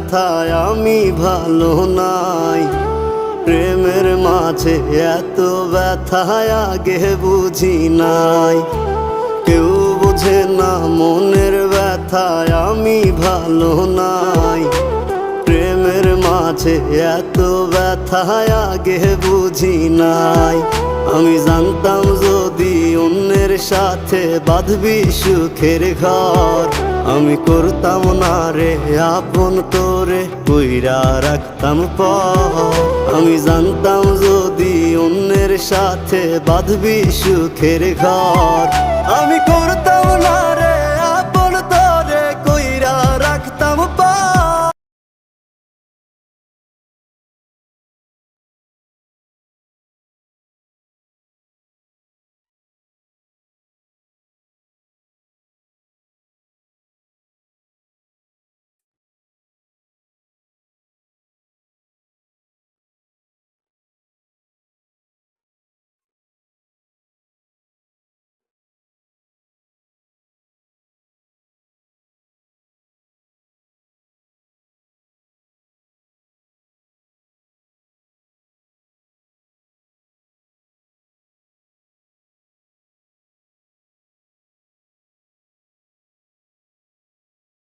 ব্যথায় আমি ভালো নাই। প্রেমের মাঝে এত ব্যথায় আগে বুঝি নাই। কেউ বোঝে না মনের ব্যথায় আমি ভালো নাই। প্রেমের মাঝে এত ব্যথায় আগে বুঝি নাই। আমি জানতাম যদি অন্যের সাথে বাঁধবি সুখের ঘর, আমি করতাম না রে আপন তোরে কইরা রাখতাম পর। আমি জানতাম যদি অন্যের সাথে বাঁধবি সুখের ঘর, আমি